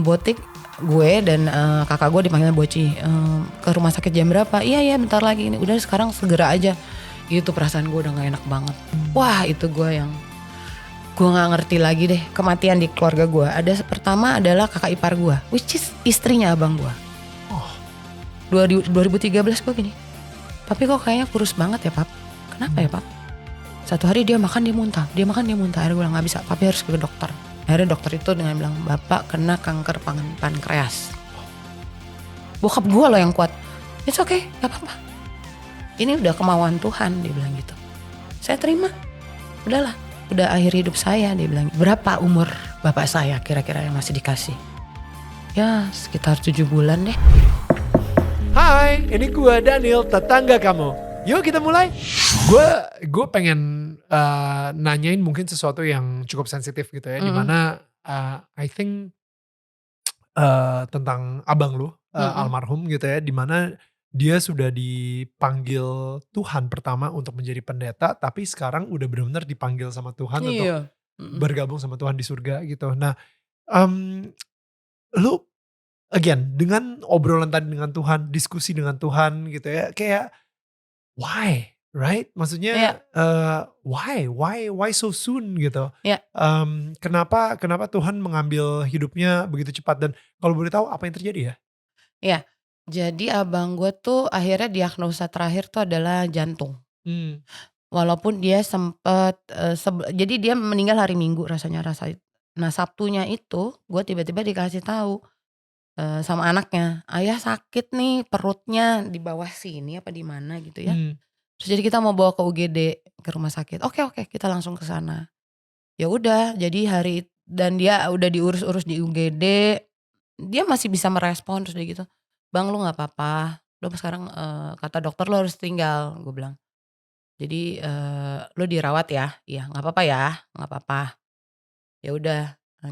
Botik gue dan kakak gue dipanggil Boci, ke rumah sakit jam berapa? Iya bentar lagi ini. Udah sekarang segera aja. Itu perasaan gue udah gak enak banget. Wah itu gue yang gue gak ngerti lagi deh kematian di keluarga gue. Pertama adalah kakak ipar gue, which is istrinya abang gue. Oh. 2013 gue gini, papi kok kayaknya kurus banget ya pap. Kenapa ya pap? Satu hari dia makan dia muntah. Akhirnya gue bilang gak bisa, papi harus ke dokter. Akhirnya dokter itu dengan bilang bapak kena kanker pankreas. Bokap gue loh yang kuat. It's okay, gak apa-apa. Ini udah kemauan Tuhan, dia bilang gitu. Saya terima, udahlah. Udah akhir hidup saya, dia bilang. Berapa umur bapak saya kira-kira yang masih dikasih? Ya sekitar 7 bulan deh. Hai, ini gue Daniel, tetangga kamu. Yuk kita mulai. Gue pengen nanyain mungkin sesuatu yang cukup sensitif gitu ya. Dimana I think tentang abang lu, almarhum gitu ya. Dimana dia sudah dipanggil Tuhan pertama untuk menjadi pendeta. Tapi sekarang udah benar-benar dipanggil sama Tuhan untuk Iya. bergabung sama Tuhan di surga gitu. Nah lu again dengan obrolan tadi dengan Tuhan, diskusi dengan Tuhan gitu ya. Kayak why? Right? Iya. Maksudnya why so soon gitu. Iya. Kenapa Tuhan mengambil hidupnya begitu cepat, dan kalau boleh tahu apa yang terjadi ya? Iya. Jadi abang gue tuh akhirnya diagnosa terakhir tuh adalah jantung. Walaupun dia sempet jadi dia meninggal hari Minggu nah Sabtunya itu gue tiba-tiba dikasih tahu sama anaknya, "Ayah sakit nih perutnya di bawah sini apa di mana gitu ya." Terus jadi kita mau bawa ke UGD, ke rumah sakit. Oke kita langsung ke sana. Ya udah jadi dan dia udah diurus-urus di UGD, dia masih bisa merespon terus dia gitu, "Bang lu nggak apa-apa, lu sekarang kata dokter lu harus tinggal," gue bilang. Jadi "Lu dirawat ya?" "Iya nggak apa-apa ya, nggak apa-apa." "Ya udah,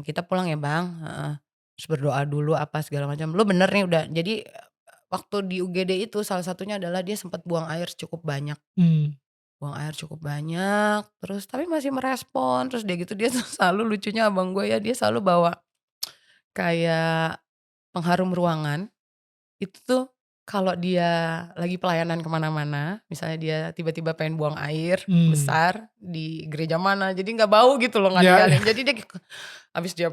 kita pulang ya Bang," heeh. Terus berdoa dulu apa segala macam, "Lu bener nih udah." Jadi waktu di UGD itu salah satunya adalah dia sempat buang air cukup banyak. Buang air cukup banyak, terus tapi masih merespon, terus dia gitu dia tuh selalu lucunya abang gue ya, dia selalu bawa kayak pengharum ruangan, itu tuh kalau dia lagi pelayanan ke mana-mana, misalnya dia tiba-tiba pengen buang air besar di gereja mana, jadi nggak bau gitu loh, nggak Ya, ninggalin. Jadi dia habis dia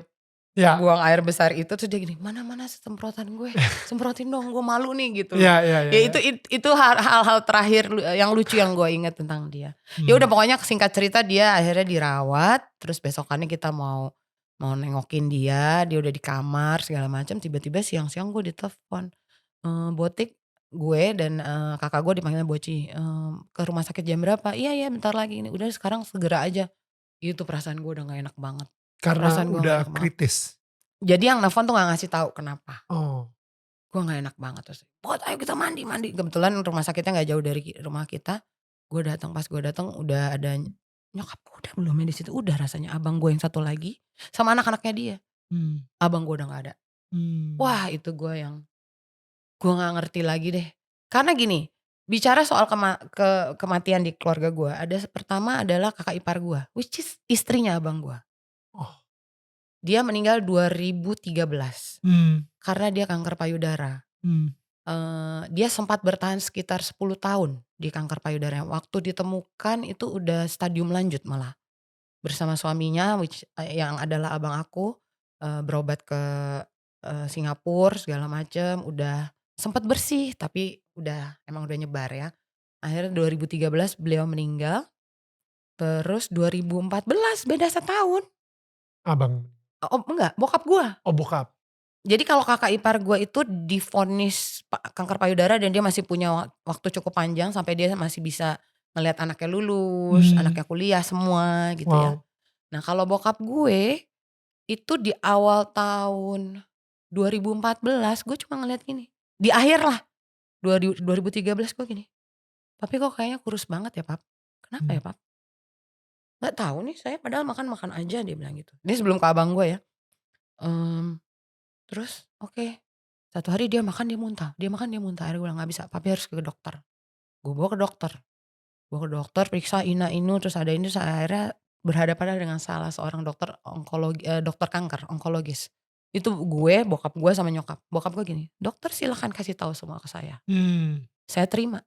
ya, buang air besar itu terus dia gini, "Mana semprotan gue? Semprotin dong, gue malu nih," gitu loh. ya, ya, ya, Ya ya. itu hal-hal terakhir yang lucu yang gue ingat tentang dia. Ya udah pokoknya singkat cerita dia akhirnya dirawat, terus besokannya kita mau nengokin dia udah di kamar segala macam, tiba-tiba siang-siang gue ditelepon, Botik gue dan kakak gue dipanggilnya Boci, "Ke rumah sakit jam berapa?" Iya bentar lagi ini. Udah sekarang segera aja. Itu perasaan gue udah gak enak banget. Karena Perasaan gue gak udah enak banget. kritis. Jadi yang nelfon tuh gak ngasih tahu kenapa. Oh. Gue gak enak banget terus, "Bot ayo kita mandi." Kebetulan rumah sakitnya gak jauh dari rumah kita. Pas gue datang udah ada nyokap gue udah belum ya di situ, udah rasanya abang gue yang satu lagi sama anak-anaknya dia. Abang gue udah gak ada. Wah itu gue gak ngerti lagi deh. Karena gini, bicara soal kematian di keluarga gue, pertama adalah kakak ipar gue, which is istrinya abang gue. Oh. Dia meninggal 2013 karena dia kanker payudara. Dia sempat bertahan sekitar 10 tahun di kanker payudara. Waktu ditemukan itu udah stadium lanjut malah. Bersama suaminya yang adalah abang aku, berobat ke Singapura segala macem, udah sempat bersih tapi emang udah nyebar ya. Akhirnya 2013 beliau meninggal, terus 2014 beda setahun. Abang? Oh enggak, bokap gua. Oh bokap? Jadi kalau kakak ipar gue itu divonis kanker payudara dan dia masih punya waktu cukup panjang sampai dia masih bisa ngelihat anaknya lulus, anaknya kuliah semua gitu ya. Wow. Nah kalau bokap gue itu di awal tahun 2014 gue cuma ngeliat gini, di akhir lah 2013 gue gini, "Papi kok kayaknya kurus banget ya Pap, kenapa ya Pap?" "Nggak tahu nih saya padahal makan-makan aja," dia bilang gitu. Ini sebelum ke abang gue ya, mmm, terus oke. Satu hari dia makan dia muntah, akhirnya gue bilang, "Nggak bisa, papi harus ke dokter." Gue bawa ke dokter, periksa inu, terus ada ini, terus akhirnya berhadapan dengan salah seorang dokter dokter kanker, onkologis. Itu gue, bokap gue sama nyokap. Bokap gue gini, "Dokter silakan kasih tahu semua ke saya." Saya terima,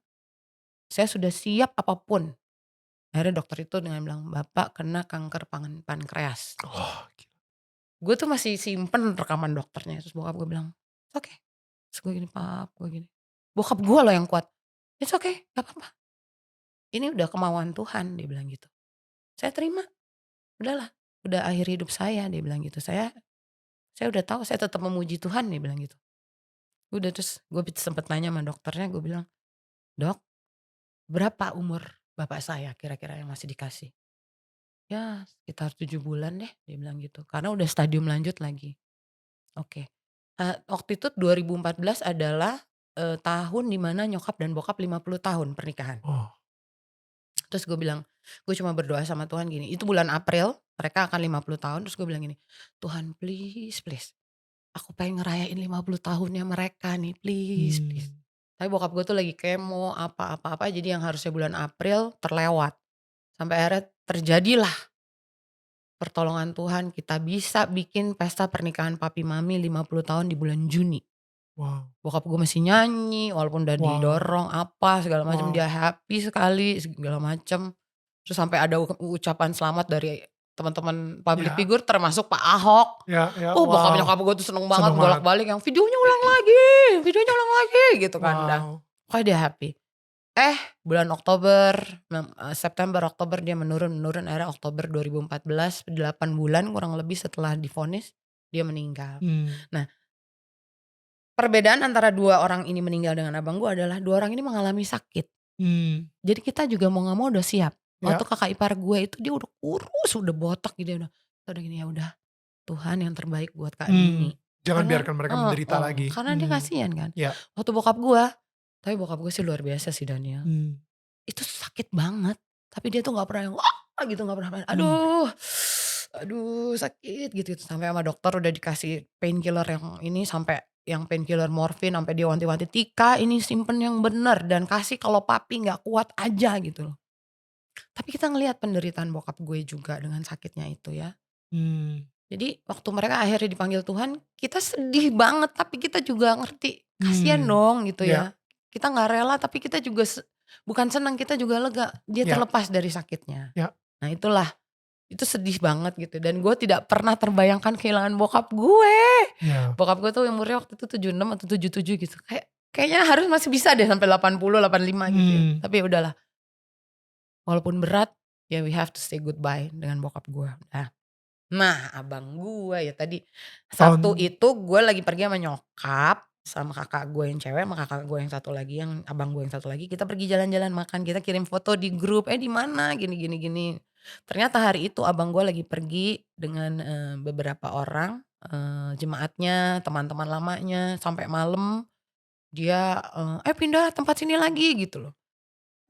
saya sudah siap apapun. Akhirnya dokter itu dengan bilang, "Bapak kena kanker pankreas." Oh, Gue tuh masih simpen rekaman dokternya, terus bokap gue bilang, "It's okay." Terus gue gini, "Pap," gue gini. Bokap gue loh yang kuat, "It's okay, gak apa-apa. Ini udah kemauan Tuhan," dia bilang gitu. "Saya terima, udahlah, udah akhir hidup saya," dia bilang gitu. Saya udah tahu saya tetap memuji Tuhan," dia bilang gitu. Udah terus gue sempet nanya sama dokternya, gue bilang, "Dok, berapa umur bapak saya kira-kira yang masih dikasih?" "Ya sekitar 7 bulan deh," dia bilang gitu, "karena udah stadium lanjut lagi." Oke. Waktu itu 2014 adalah, tahun di mana nyokap dan bokap 50 tahun pernikahan. oh, Terus gue bilang, gue cuma berdoa sama Tuhan gini, itu bulan April mereka akan 50 tahun, terus gue bilang gini, "Tuhan please, please, aku pengen ngerayain 50 tahunnya mereka nih, please, please." mmm, Tapi bokap gue tuh lagi kemo, apa, jadi yang harusnya bulan April terlewat. Sampai akhirnya terjadilah pertolongan Tuhan, kita bisa bikin pesta pernikahan papi mami 50 tahun di bulan Juni. wow Bokap gue masih nyanyi, walaupun udah wow didorong apa segala macam, wow, dia happy sekali segala macam. Terus sampai ada ucapan selamat dari teman-teman public ya figure termasuk Pak Ahok. ya, Bokap wow, nyokap gue tuh seneng banget seneng banget, bolak-balik yang videonya ulang lagi gitu kan dah. wow, Pokoknya dia happy. Bulan Oktober, September, Oktober dia menurun, akhirnya Oktober 2014, 8 bulan kurang lebih setelah divonis, dia meninggal. mmm, Nah, perbedaan antara 2 orang ini meninggal dengan abang gua adalah 2 orang ini mengalami sakit. mmm, Jadi kita juga mau nggak mau udah siap. Waktu ya, kakak ipar gue itu dia udah kurus, udah botak gitu, kita udah gini, "Ya udah, Tuhan yang terbaik buat Kak Dini." jangan Karena biarkan mereka menderita lagi, karena dia kasihan kan. ya, Waktu bokap gua, tapi bokap gue sih luar biasa sih Daniel. mmm, Itu sakit banget, tapi dia tuh nggak pernah yang, gitu, nggak pernah main, mmm, "Aduh, aduh sakit," gitu, sampai sama dokter udah dikasih painkiller yang ini, sampai yang painkiller morfin, sampai dia wanti-wanti, "Tika ini simpen yang bener dan kasih kalau papi nggak kuat aja," gitu loh. Tapi kita ngelihat penderitaan bokap gue juga dengan sakitnya itu ya. mmm, Jadi waktu mereka akhirnya dipanggil Tuhan, kita sedih banget tapi kita juga ngerti, kasihan mmm, dong gitu ya ya. Kita nggak rela tapi kita juga bukan senang, kita juga lega, dia ya terlepas dari sakitnya. ya, Nah itulah, itu sedih banget gitu dan gue tidak pernah terbayangkan kehilangan bokap gue. ya, Bokap gue tuh umurnya waktu itu 76 atau 77 gitu, kayaknya harus masih bisa deh sampai 80, 85 gitu ya. mmm, Tapi ya udahlah, walaupun berat, ya we have to say goodbye dengan bokap gue. Nah, abang gue ya tadi, Sabtu tahun itu gue lagi pergi sama nyokap, sama kakak gue yang cewek, sama kakak gue yang satu lagi, yang abang gue yang satu lagi, kita pergi jalan-jalan makan, kita kirim foto di grup, di mana gini gini gini. Ternyata hari itu abang gue lagi pergi dengan, beberapa orang, jemaatnya, teman-teman lamanya, sampai malam dia, pindah tempat sini lagi gitu loh.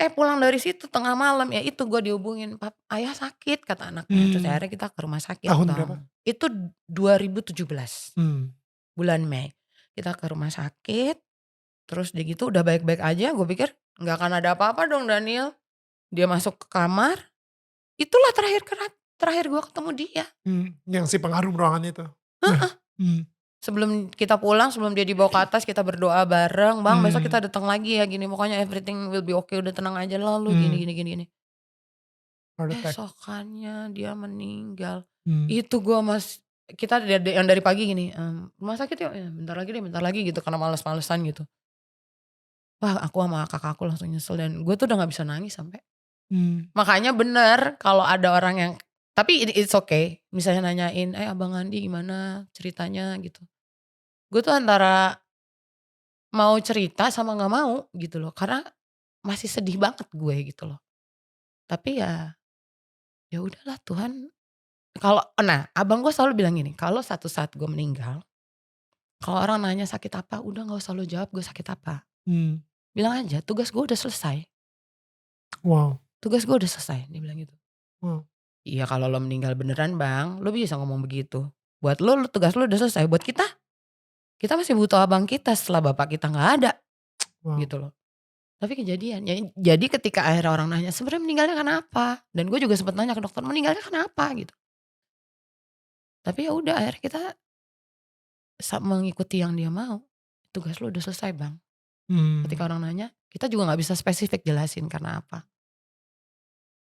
Pulang dari situ tengah malam, ya itu gue dihubungin, ayah sakit," kata anaknya. Terus mmm, akhirnya kita ke rumah sakit tahun berapa? dong. Itu 2017, Mmm, bulan Mei. Kita ke rumah sakit, terus dia gitu udah baik-baik aja, gue pikir nggak akan ada apa-apa dong Daniel. Dia masuk ke kamar, itulah terakhir gue ketemu dia. yang si pengharum ruangan itu? Nah, mmm, Sebelum kita pulang, sebelum dia dibawa ke atas, kita berdoa bareng, "Bang besok mmm, kita datang lagi ya gini, pokoknya everything will be okay, udah tenang aja lah lu, gini mmm, gini gini gini." heart attack, Besokannya dia meninggal. mmm, Itu gua kita yang dari pagi gini, "Rumah sakit yuk," "Ya bentar lagi deh, bentar lagi," gitu karena males-malesan gitu. Wah aku sama kakakku langsung nyesel dan gue tuh udah gak bisa nangis sampai. mmm, Makanya bener kalau ada orang yang, tapi it's okay, misalnya nanyain, Abang Andi gimana ceritanya gitu. Gue tuh antara mau cerita sama gak mau gitu loh, karena masih sedih banget gue gitu loh. Tapi ya udahlah Tuhan. Abang gue selalu bilang gini, kalau satu saat gue meninggal, kalau orang nanya sakit apa, udah nggak usah lo jawab gue sakit apa. mmm, Bilang aja tugas gue udah selesai, wow tugas gue udah selesai, dia bilang gitu. wow Iya kalau lo meninggal beneran bang, lo bisa ngomong begitu. Buat lo tugas lo udah selesai. Buat kita masih butuh abang kita setelah bapak kita nggak ada, wow, gitu loh. Tapi kejadian, jadi ketika akhirnya orang nanya sebenarnya meninggalnya kenapa, dan gue juga sempat nanya ke dokter meninggalnya kenapa gitu. Tapi ya udah akhirnya kita mengikuti yang dia mau, tugas lu udah selesai bang. Ketika orang nanya, kita juga gak bisa spesifik jelasin karena apa.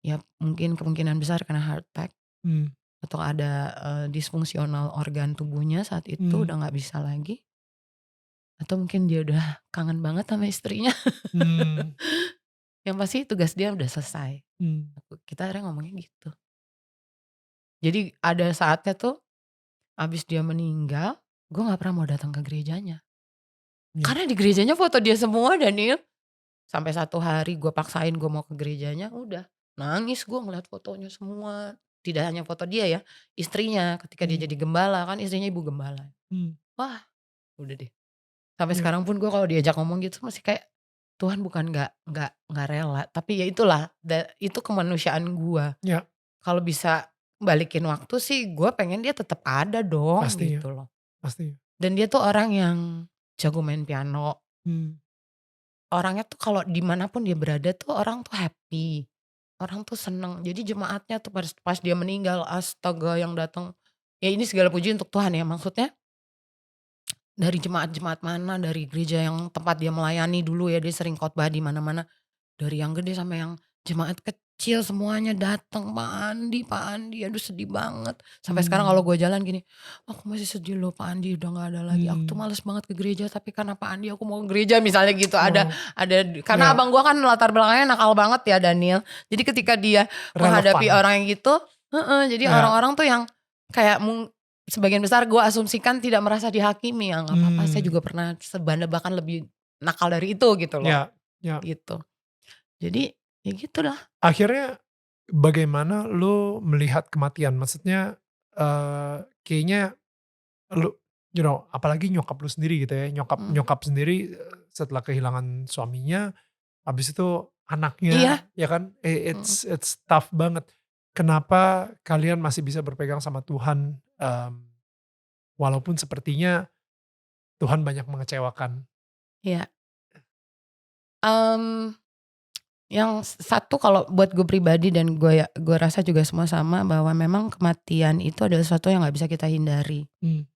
Ya mungkin kemungkinan besar karena heart attack. Atau ada disfungsional organ tubuhnya saat itu udah gak bisa lagi. Atau mungkin dia udah kangen banget sama istrinya. Yang pasti tugas dia udah selesai. Kita akhirnya ngomongnya gitu. Jadi ada saatnya tuh abis dia meninggal, gue gak pernah mau datang ke gerejanya. Karena di gerejanya foto dia semua Daniel. Sampai satu hari gue paksain gue mau ke gerejanya, udah nangis gue ngeliat fotonya semua. Tidak hanya foto dia ya, istrinya ketika dia jadi gembala, kan istrinya ibu gembala. Wah udah deh. Sampai sekarang pun gue kalau diajak ngomong gitu masih kayak, Tuhan bukan nggak rela, tapi ya itulah, itu kemanusiaan gue. Kalau bisa balikin waktu sih gue pengen dia tetap ada dong. Pastinya, gitu loh. pastinya. Dan dia tuh orang yang jago main piano. Orangnya tuh kalau dimanapun dia berada tuh orang tuh happy. Orang tuh seneng. Jadi jemaatnya tuh pas dia meninggal, astaga yang datang. Ya ini segala puji untuk Tuhan ya, maksudnya dari jemaat-jemaat mana, dari gereja yang tempat dia melayani dulu ya, dia sering khotbah di mana-mana. Dari yang gede sampai yang jemaat kecil semuanya datang, Pak Andi, aduh sedih banget. Sampai sekarang kalau gue jalan gini, aku masih sedih loh Pak Andi udah gak ada lagi. Aku tuh males banget ke gereja, tapi karena Pak Andi aku mau ke gereja misalnya gitu. Ada karena abang gue kan latar belakangnya nakal banget ya Daniel. Jadi ketika dia menghadapi orang yang gitu, jadi orang-orang tuh yang kayak sebagian besar gue asumsikan tidak merasa dihakimi. Ya gak apa-apa, saya juga pernah bahkan lebih nakal dari itu gitu loh. Gitu. Jadi ya gitulah. Akhirnya bagaimana lu melihat kematian? Maksudnya kayaknya lu apalagi nyokap lu sendiri gitu ya. Nyokap sendiri setelah kehilangan suaminya, habis itu anaknya, ya kan? It's tough banget. Kenapa kalian masih bisa berpegang sama Tuhan walaupun sepertinya Tuhan banyak mengecewakan? Iya. Yang satu kalau buat gue pribadi dan gue rasa juga semua sama, bahwa memang kematian itu adalah sesuatu yang gak bisa kita hindari.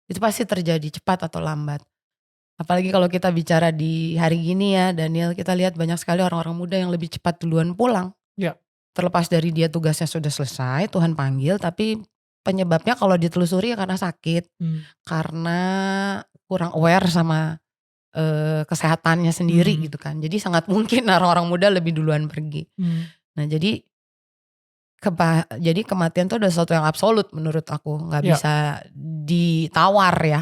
Itu pasti terjadi cepat atau lambat. Apalagi kalau kita bicara di hari gini ya Daniel, kita lihat banyak sekali orang-orang muda yang lebih cepat duluan pulang. Terlepas dari dia tugasnya sudah selesai, Tuhan panggil, tapi penyebabnya kalau ditelusuri ya karena sakit, karena kurang aware sama kesehatannya sendiri gitu kan. Jadi sangat mungkin orang-orang muda lebih duluan pergi. Nah jadi kematian itu adalah sesuatu yang absolut menurut aku, nggak bisa ditawar ya.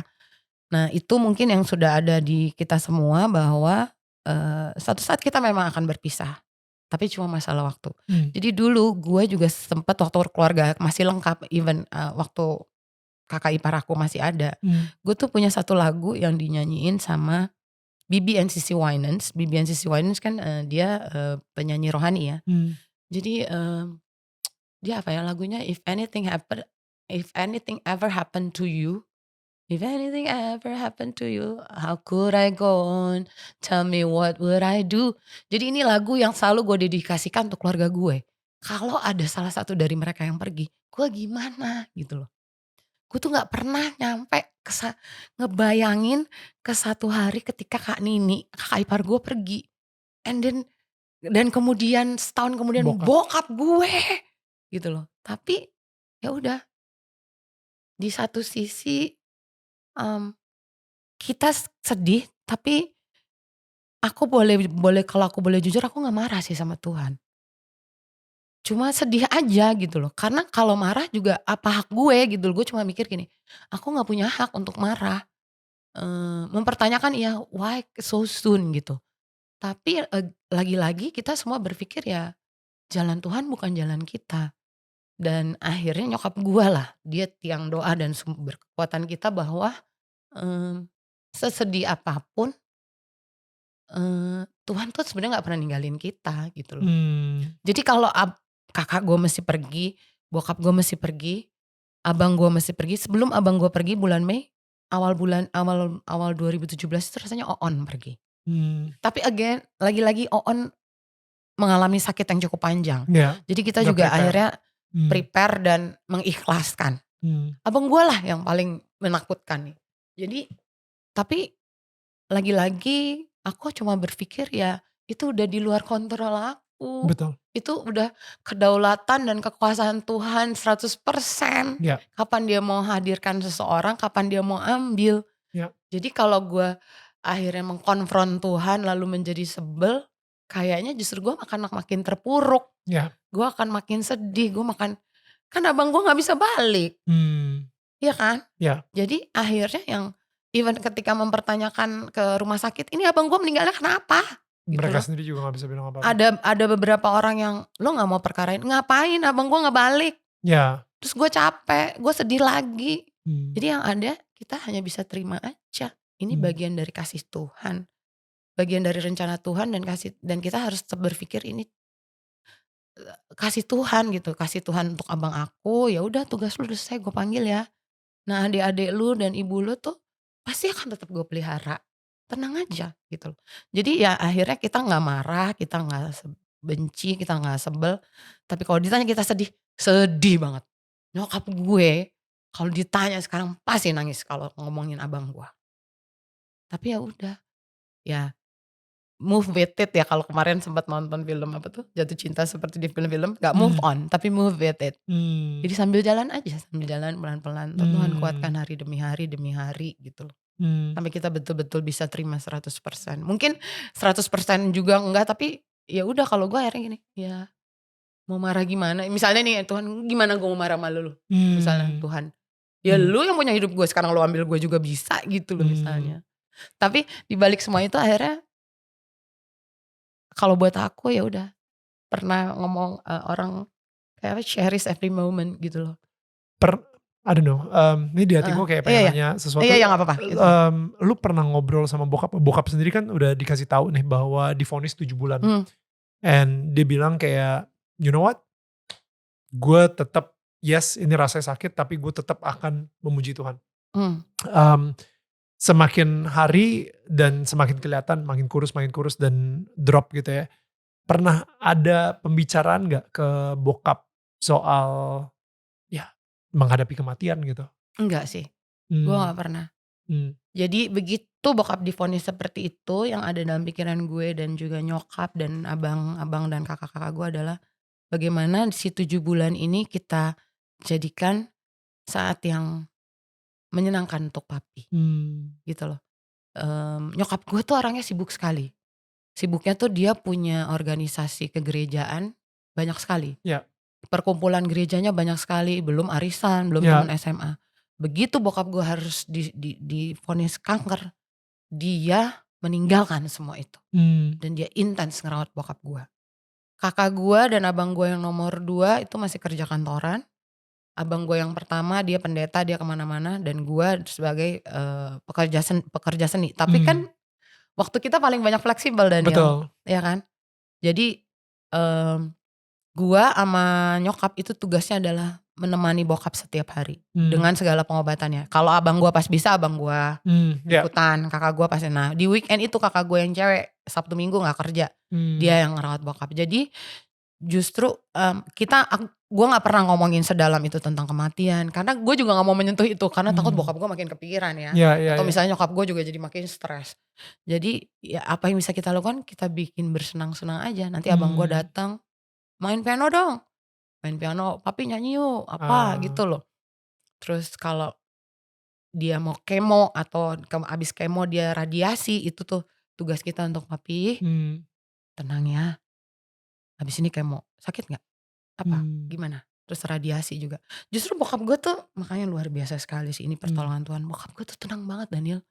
Nah itu mungkin yang sudah ada di kita semua, bahwa suatu saat kita memang akan berpisah, tapi cuma masalah waktu. Jadi dulu gue juga sempat waktu keluarga masih lengkap, even waktu kakak ipar aku masih ada, gue tuh punya satu lagu yang dinyanyiin sama Bibi and Sissy Winans. Bibi and Sissy Winans kan dia penyanyi rohani ya. Jadi dia apa ya lagunya, if anything ever happen to you, if anything ever happen to you, how could I go on, tell me what would I do. Jadi ini lagu yang selalu gue dedikasikan untuk keluarga gue. Kalau ada salah satu dari mereka yang pergi, gue gimana gitu loh. Gue tuh gak pernah nyampe ngebayangin ke satu hari ketika Kak Nini, kakak ipar gue pergi. Dan kemudian setahun kemudian bokap gue gitu loh. Tapi ya udah, di satu sisi kita sedih, tapi aku kalau aku boleh jujur, aku gak marah sih sama Tuhan. Cuma sedih aja gitu loh, karena kalau marah juga apa hak gue gitu loh. Gue cuma mikir gini, aku gak punya hak untuk marah, mempertanyakan ya why so soon gitu. Tapi lagi-lagi kita semua berpikir ya jalan Tuhan bukan jalan kita. Dan akhirnya nyokap gue lah, dia tiang doa dan sumber kekuatan kita, bahwa sesedih apapun Tuhan tuh sebenarnya gak pernah ninggalin kita gitu loh. Jadi kalau kakak gue mesti pergi, bokap gue mesti pergi, abang gue mesti pergi. Sebelum abang gue pergi bulan Mei, awal 2017 itu rasanya Oon pergi. Tapi again, lagi-lagi Oon mengalami sakit yang cukup panjang. Jadi kita juga akhirnya prepare dan mengikhlaskan. Abang gue lah yang paling menakutkan nih. Jadi tapi lagi-lagi aku cuma berpikir ya itu udah di luar kontrol aku. Betul. Itu udah kedaulatan dan kekuasaan Tuhan 100%. Ya. Kapan dia mau hadirkan seseorang, kapan dia mau ambil. Ya. Jadi kalau gue akhirnya mengkonfront Tuhan lalu menjadi sebel, kayaknya justru gue akan makin terpuruk. Ya. Gue akan makin sedih, kan abang gue gak bisa balik. Iya kan? Ya. Jadi akhirnya yang even ketika mempertanyakan ke rumah sakit, ini abang gue meninggalnya kenapa? Gitu Mereka loh. sendiri juga gak bisa bilang apa-apa. Ada beberapa orang yang lo gak mau perkarain, ngapain abang gue gak balik? Ya. Terus gue capek, gue sedih lagi. Jadi yang ada kita hanya bisa terima aja. Ini bagian dari kasih Tuhan, bagian dari rencana Tuhan dan kita harus berpikir ini kasih Tuhan gitu, kasih Tuhan untuk abang aku. Ya udah tugas lu udah selesai, gue panggil ya. Nah adik-adik lu dan ibu lu tuh pasti akan tetap gue pelihara. Tenang aja gitu loh. Jadi ya akhirnya kita gak marah, kita gak benci, kita gak sebel. Tapi kalau ditanya kita sedih banget. Nyokap gue kalau ditanya sekarang pasti nangis kalau ngomongin abang gue. Tapi ya udah, ya move with it ya. Kalau kemarin sempat nonton film apa tuh, Jatuh Cinta Seperti di Film-film, gak move on tapi move with it. Jadi sambil jalan aja, sambil jalan pelan-pelan. Tuhan kuatkan hari demi hari gitu loh. Sampai kita betul-betul bisa terima 100%. Mungkin 100% juga enggak, tapi ya udah kalau gue akhirnya gini, ya mau marah gimana? Misalnya nih Tuhan, gimana gue mau marah sama lu? Misalnya Tuhan, ya lu yang punya hidup gue, sekarang lu ambil gue juga bisa gitu loh misalnya. Tapi dibalik semua itu akhirnya kalau buat aku ya udah pernah ngomong orang kayak cherish every moment gitu loh. I don't know, ini di hati gue kayak pengen nanya sesuatu. Iya gak apa-apa. Gitu. Lu pernah ngobrol sama bokap sendiri kan udah dikasih tahu nih bahwa divonis 7 bulan. And dia bilang kayak, you know what, gue tetap, yes ini rasanya sakit tapi gue tetap akan memuji Tuhan. Semakin hari dan semakin kelihatan makin kurus dan drop gitu ya. Pernah ada pembicaraan gak ke bokap soal ya menghadapi kematian gitu? Enggak sih, gue gak pernah. Jadi begitu bokap divonis seperti itu, yang ada dalam pikiran gue dan juga nyokap dan abang dan kakak-kakak gue adalah bagaimana si 7 bulan ini kita jadikan saat yang menyenangkan untuk papi. Gitu loh. Nyokap gue tuh orangnya sibuk sekali. Sibuknya tuh dia punya organisasi kegerejaan banyak sekali. Ya. Perkumpulan gerejanya banyak sekali, belum arisan, belum teman SMA. Begitu bokap gue harus divonis kanker, dia meninggalkan semua itu. Dan dia intens ngerawat bokap gue. Kakak gue dan abang gue yang nomor 2 itu masih kerja kantoran. Abang gue yang pertama dia pendeta, dia kemana-mana. Dan gue sebagai pekerja seni. Tapi kan waktu kita paling banyak fleksibel Daniel. Betul. Ya kan? Jadi gue sama nyokap itu tugasnya adalah menemani bokap setiap hari. Dengan segala pengobatannya. Kalau abang gue pas bisa, abang gue ikutan. Kakak gue pasti. Nah di weekend itu kakak gue yang cewek, Sabtu Minggu gak kerja. Dia yang ngerawat bokap. Jadi justru gue gak pernah ngomongin sedalam itu tentang kematian. Karena gue juga gak mau menyentuh itu. Karena takut bokap gue makin kepikiran ya. Atau misalnya nyokap gue juga jadi makin stres. Jadi ya apa yang bisa kita lakukan, kita bikin bersenang-senang aja. Nanti abang gue datang, main piano dong. Main piano, papi nyanyi yuk. Apa gitu loh. Terus kalau dia mau kemo atau abis kemo dia radiasi. Itu tuh tugas kita untuk papi. Tenang ya. Habis ini kemo, sakit gak? Apa? Gimana? Terus radiasi juga. Justru bokap gue tuh makanya luar biasa sekali sih. Ini pertolongan Tuhan. Bokap gue tuh tenang banget Daniel.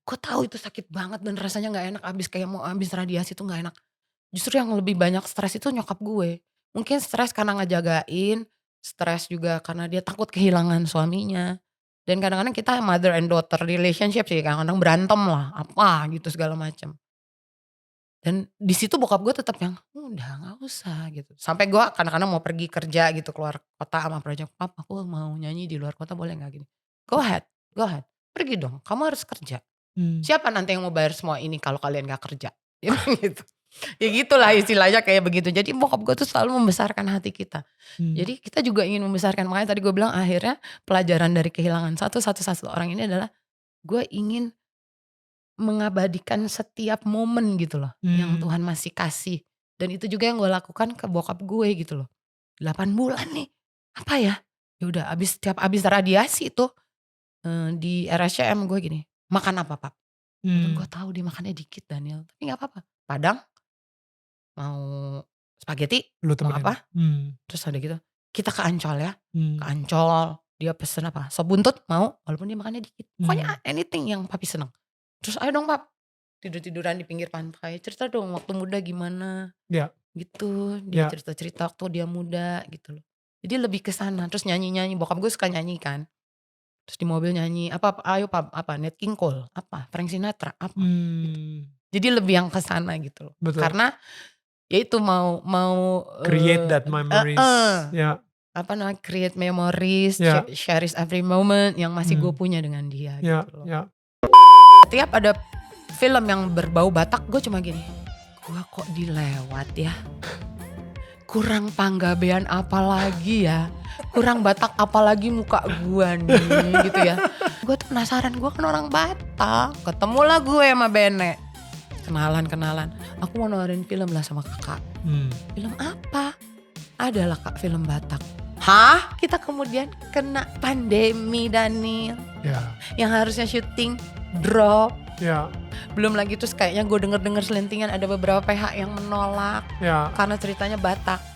Gue tahu itu sakit banget dan rasanya gak enak. Abis kemo, abis radiasi tuh gak enak. Justru yang lebih banyak stres itu nyokap gue. Mungkin stres karena ngejagain. Stres juga karena dia takut kehilangan suaminya. Dan kadang-kadang kita mother and daughter relationship sih. Kadang-kadang berantem lah. Apa gitu segala macam. Dan di situ bokap gue tetap yang udah gak usah gitu. Sampai gue kadang-kadang mau pergi kerja gitu keluar kota sama project, pap aku mau nyanyi di luar kota boleh gak gini. Go ahead. Pergi dong, kamu harus kerja. Siapa nanti yang mau bayar semua ini kalau kalian gak kerja. Gitu. Ya gitulah istilahnya kayak begitu. Jadi bokap gue tuh selalu membesarkan hati kita. Jadi kita juga ingin membesarkan. Makanya tadi gue bilang akhirnya pelajaran dari kehilangan satu orang ini adalah gue ingin mengabadikan setiap momen gitu loh yang Tuhan masih kasih. Dan itu juga yang gue lakukan ke bokap gue gitu loh. 8 bulan nih. Apa ya? Ya udah abis radiasi tuh di RSCM gue gini, makan apa Pap? Walaupun gue tahu dia makannya dikit Daniel, tapi nggak apa-apa. Padang, mau spaghetti, Lu mau temenin. apa? Terus ada gitu, kita ke Ancol ya. Ke Ancol, dia pesen apa? Sop buntut mau, walaupun dia makannya dikit. Pokoknya anything yang papi seneng. Terus ayo dong Pap, tidur-tiduran di pinggir pantai. Cerita dong waktu muda gimana. Ya. Gitu, dia Ya. cerita-cerita waktu dia muda gitu loh. Jadi lebih ke sana. Terus nyanyi-nyanyi, bokap gue suka nyanyi kan. Terus di mobil nyanyi, ayo Pap, apa Nat King Cole, apa Frank Sinatra, apa gitu. Jadi lebih yang ke sana gitu loh. Betul. Karena ya itu mau create that memories. Ya. Apa namanya, create memories, Ya. cherish every moment yang masih gue punya dengan dia Ya. gitu loh. Ya. Setiap ada film yang berbau Batak, gue cuma gini, gue kok dilewat ya. Kurang Panggabean apalagi ya, kurang Batak apalagi muka gue nih gitu ya. Gue tuh penasaran, gue kan orang Batak. Ketemulah gue sama Bene. Kenalan. Aku mau nawarin film lah sama kakak. Film apa? Adalah Kak, film Batak. Hah? Kita kemudian kena pandemi Daniel. Ya. Yang harusnya syuting drop. Ya. Belum lagi terus kayaknya gue denger selentingan ada beberapa pihak yang menolak. Ya. Karena ceritanya Batak.